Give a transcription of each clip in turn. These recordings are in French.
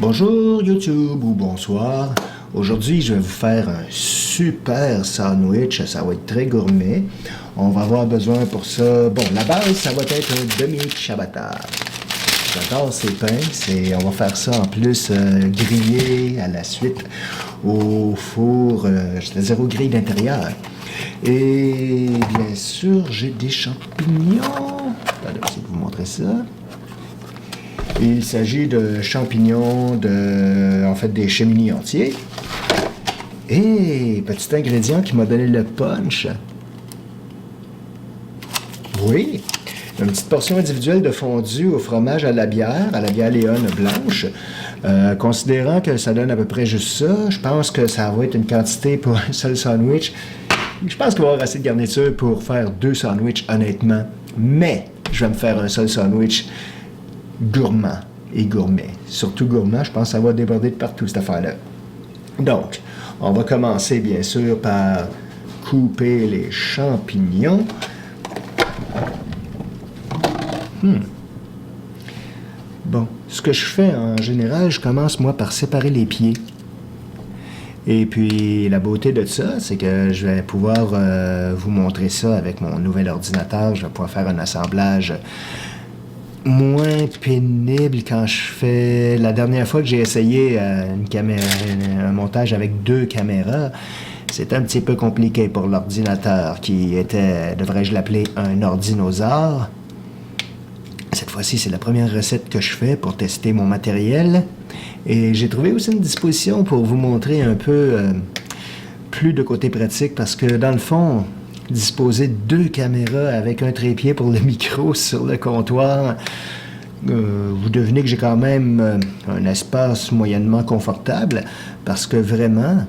Bonjour YouTube ou bonsoir. Aujourd'hui, je vais vous faire un super sandwich. Ça va être très gourmet. On va avoir besoin pour ça... Bon, la base, ça va être un demi-ciabatta. J'adore ces pains. On va faire ça en plus grillé à la suite au four, c'est-à-dire au grill d'intérieur. Et bien sûr, j'ai des champignons. Attendez, je vais vous montrer ça. Il s'agit de champignons, en fait des cheminis entiers. Et petit ingrédient qui m'a donné le punch. Oui, une petite portion individuelle de fondu au fromage à la bière Léone blanche. Considérant que ça donne à peu près juste ça, je pense que ça va être une quantité pour un seul sandwich. Je pense qu'il va y avoir assez de garniture pour faire 2 sandwichs, honnêtement. Mais je vais me faire un seul sandwich gourmand et gourmet. Surtout gourmand, je pense que ça va déborder de partout, cette affaire-là. Donc, on va commencer, bien sûr, par couper les champignons. Bon, ce que je fais en général, je commence, moi, par séparer les pieds. Et puis, la beauté de ça, c'est que je vais pouvoir vous montrer ça avec mon nouvel ordinateur. Je vais pouvoir faire un assemblage moins pénible quand je fais... La dernière fois que j'ai essayé un montage avec 2 caméras, c'était un petit peu compliqué pour l'ordinateur qui était, devrais-je l'appeler, un ordinosaure. Cette fois-ci, c'est la première recette que je fais pour tester mon matériel. Et j'ai trouvé aussi une disposition pour vous montrer un peu plus de côté pratique parce que dans le fond, disposer de 2 caméras avec un trépied pour le micro sur le comptoir, vous devinez que j'ai quand même un espace moyennement confortable parce que vraiment,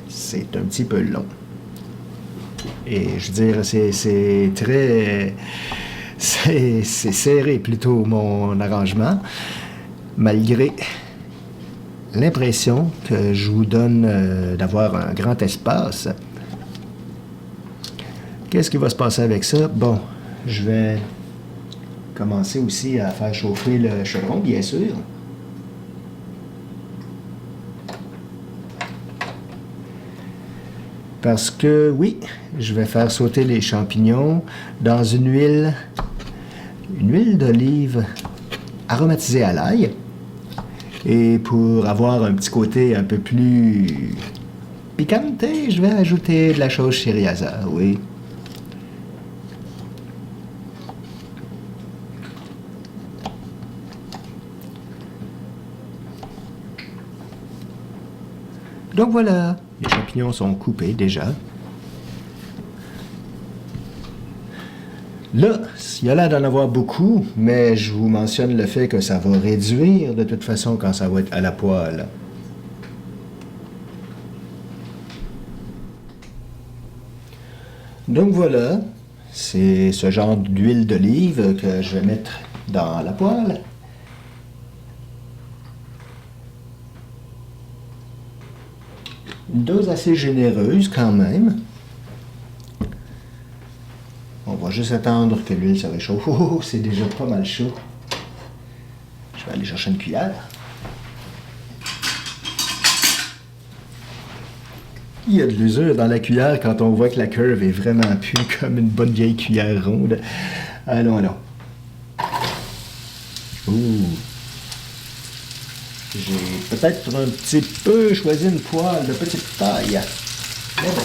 c'est un petit peu long. Et je veux dire, c'est très... C'est serré plutôt mon arrangement, malgré l'impression que je vous donne d'avoir un grand espace. Qu'est-ce qui va se passer avec ça? Bon, je vais commencer aussi à faire chauffer le chaudron, bien sûr. Parce que, oui, je vais faire sauter les champignons dans une huile d'olive aromatisée à l'ail. Et pour avoir un petit côté un peu plus piquanté, je vais ajouter de la sauce Shériaza, oui. Donc voilà, les champignons sont coupés déjà. Là, il y a l'air d'en avoir beaucoup, mais je vous mentionne le fait que ça va réduire de toute façon quand ça va être à la poêle. Donc voilà, c'est ce genre d'huile d'olive que je vais mettre dans la poêle. Une dose assez généreuse quand même. On va juste attendre que l'huile se réchauffe. Oh, c'est déjà pas mal chaud. Je vais aller chercher une cuillère. Il y a de l'usure dans la cuillère quand on voit que la curve est vraiment plus comme une bonne vieille cuillère ronde. Allons. Ouh. J'ai peut-être un petit peu choisi une poêle de petite taille. Mais bon.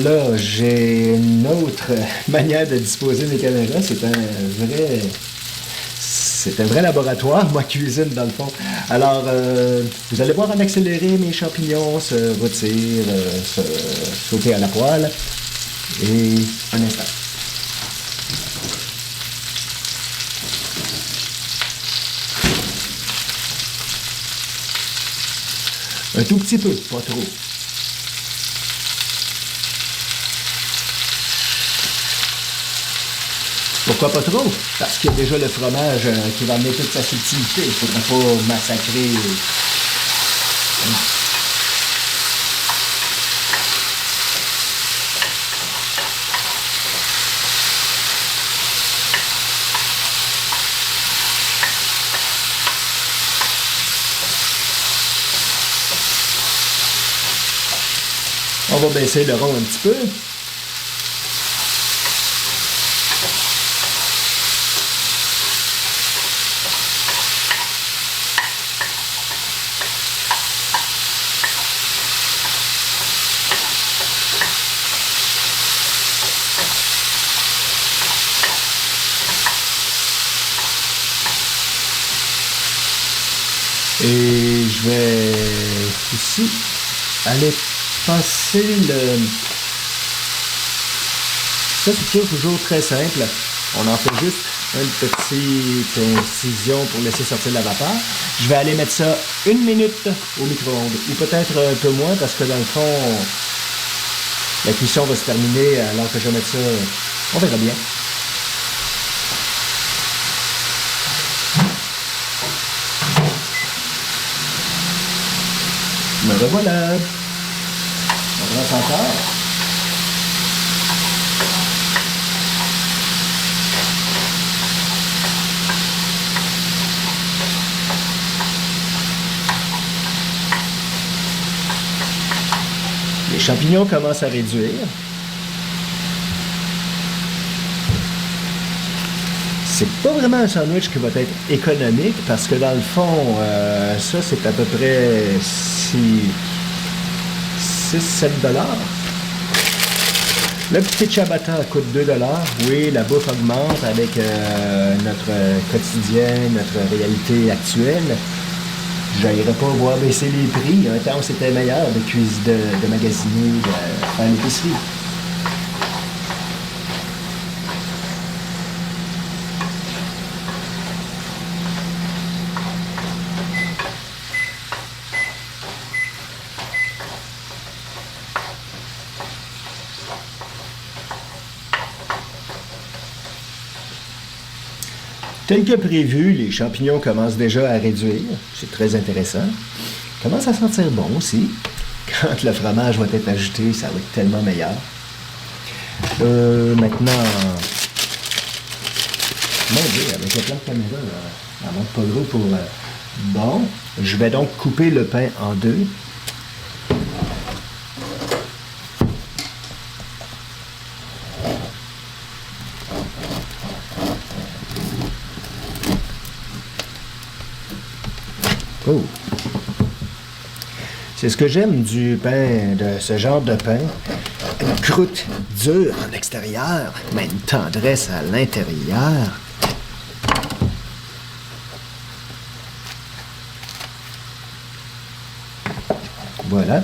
Là, j'ai une autre manière de disposer mes caméras. C'est un vrai laboratoire, ma cuisine, dans le fond. Alors, vous allez voir en accéléré, mes champignons se retirent, se sauter à la poêle. Et un instant. Un tout petit peu, pas trop. Pourquoi pas trop? Parce qu'il y a déjà le fromage qui va amener toute sa subtilité. Il ne faudra pas massacrer. On va baisser le rond un petit peu. Et je vais ici aller passer le... Ça, c'est toujours très simple. On en fait juste une petite incision pour laisser sortir la vapeur. Je vais aller mettre ça 1 minute au micro-ondes, ou peut-être un peu moins, parce que dans le fond, la cuisson va se terminer alors que je vais mettre ça... On verra bien. Me revoilà. On rentre encore. Les champignons commencent à réduire. C'est pas vraiment un sandwich qui va être économique parce que dans le fond, ça c'est à peu près 6-7 $. Le petit ciabatta coûte 2 $. Oui, la bouffe augmente avec notre quotidien, notre réalité actuelle. Je n'irai pas voir baisser les prix. Un temps, c'était meilleur de magasiner, de faire l'épicerie. Tel que prévu, les champignons commencent déjà à réduire. C'est très intéressant. Commence à sentir bon aussi. Quand le fromage va être ajouté, ça va être tellement meilleur. Maintenant... Mon Dieu, avec le plan de caméra, ça manque pas gros pour... Bon, je vais donc couper le pain en deux. Oh. C'est ce que j'aime du pain, de ce genre de pain. Une croûte dure en extérieur, mais une tendresse à l'intérieur. Voilà.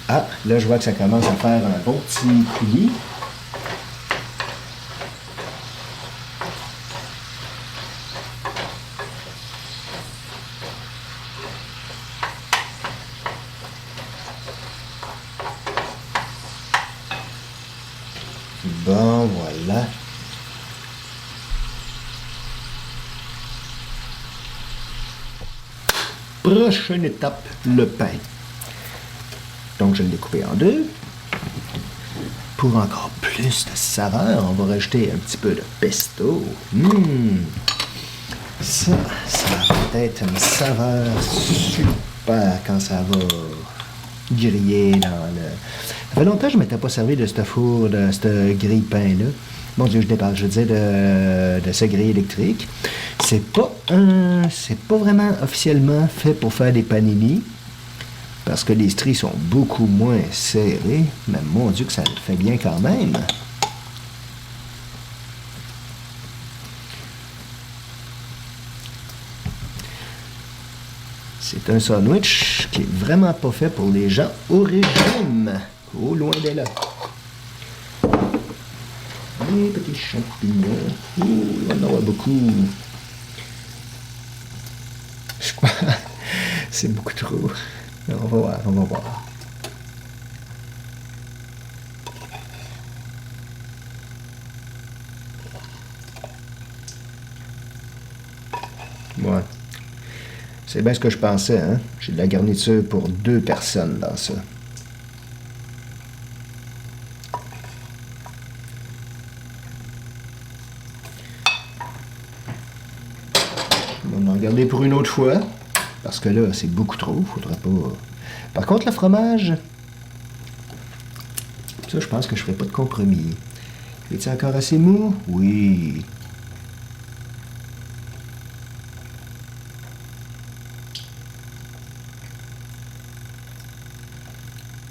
Ah, là, je vois que ça commence à faire un bon petit coulis. Bon, voilà. Prochaine étape, le pain. Donc, je l'ai coupé en deux. Pour encore plus de saveur, on va rajouter un petit peu de pesto. Ça va être une saveur super quand ça va griller dans le... Ça fait longtemps que je ne m'étais pas servi de ce four, de ce grille-pain-là. Mon Dieu, je dépasse, je veux dire de ce grille électrique. C'est pas vraiment officiellement fait pour faire des panini, parce que les stries sont beaucoup moins serrées, mais mon Dieu que ça le fait bien quand même. C'est un sandwich qui est vraiment pas fait pour les gens au régime. Au loin de là. Les petits champignons. Il va en avoir beaucoup. Je crois c'est beaucoup trop. On va voir, on va voir. Ouais. C'est bien ce que je pensais, hein? J'ai de la garniture pour 2 personnes dans ça. On va en garder pour une autre fois, parce que là, c'est beaucoup trop. Faudra pas Par contre, le fromage, ça, je pense que je ferai pas de compromis. Est-il encore assez mou? Oui.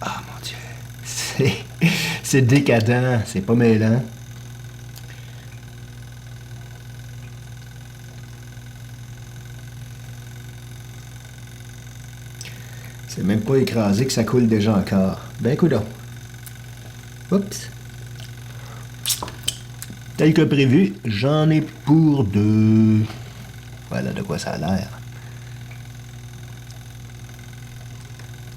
Ah, mon Dieu. C'est décadent. C'est pas mêlant. C'est même pas écrasé que ça coule déjà encore. Ben, coudonc. Oups. Tel que prévu, j'en ai pour 2. Voilà de quoi ça a l'air.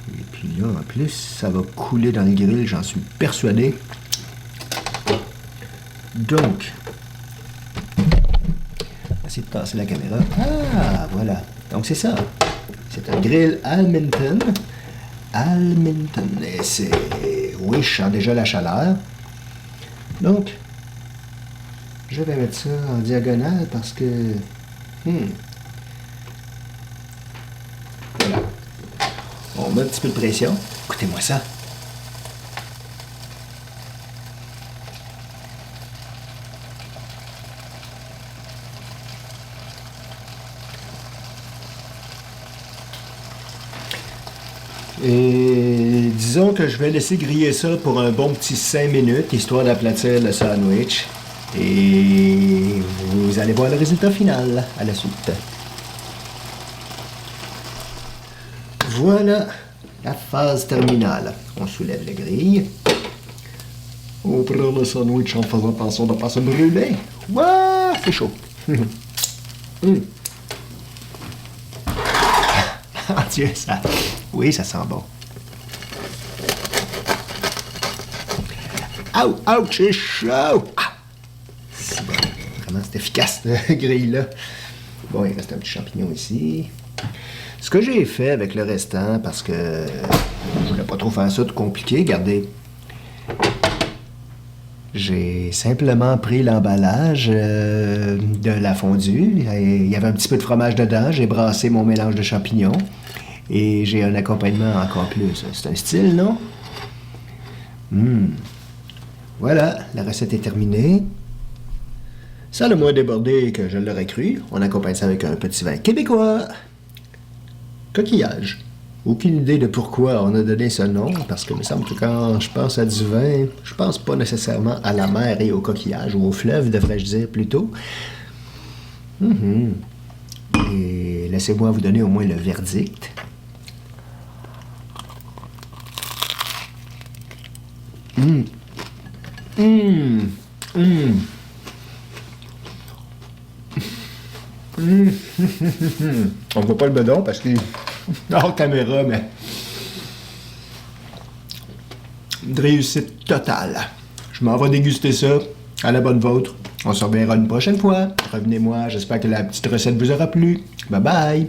Et puis là, en plus, ça va couler dans le grill, j'en suis persuadé. Donc, essayer de passer la caméra. Ah, voilà. Donc, c'est ça. C'est un grill Alminton. Alminton. Et c'est... Oui, je sens déjà la chaleur. Donc, je vais mettre ça en diagonale parce que... Voilà. On met un petit peu de pression. Écoutez-moi ça. Et disons que je vais laisser griller ça pour un bon petit 5 minutes, histoire d'aplatir le sandwich. Et vous allez voir le résultat final à la suite. Voilà la phase terminale. On soulève la grille. On prend le sandwich en faisant attention de ne pas se brûler. Ouah, c'est chaud. Ah Dieu, ça... Oui, ça sent bon. Ouch, c'est chaud! Ah! C'est bon. Vraiment, c'est efficace, cette grille-là. Bon, il reste un petit champignon ici. Ce que j'ai fait avec le restant, parce que je voulais pas trop faire ça de compliqué, regardez. J'ai simplement pris l'emballage de la fondue. Il y avait un petit peu de fromage dedans. J'ai brassé mon mélange de champignons. Et j'ai un accompagnement encore plus. C'est un style, non? Voilà, la recette est terminée. Ça a moins débordé que je l'aurais cru. On accompagne ça avec un petit vin québécois. Coquillage. Aucune idée de pourquoi on a donné ce nom, parce que il me semble que quand je pense à du vin, je pense pas nécessairement à la mer et au coquillage, ou au fleuve, devrais-je dire plutôt. Et laissez-moi vous donner au moins le verdict. On voit pas le bedon parce qu'il est hors caméra, mais une réussite totale. Je m'en vais déguster ça à la bonne vôtre. On se reverra une prochaine fois. Revenez-moi, j'espère que la petite recette vous aura plu. Bye bye!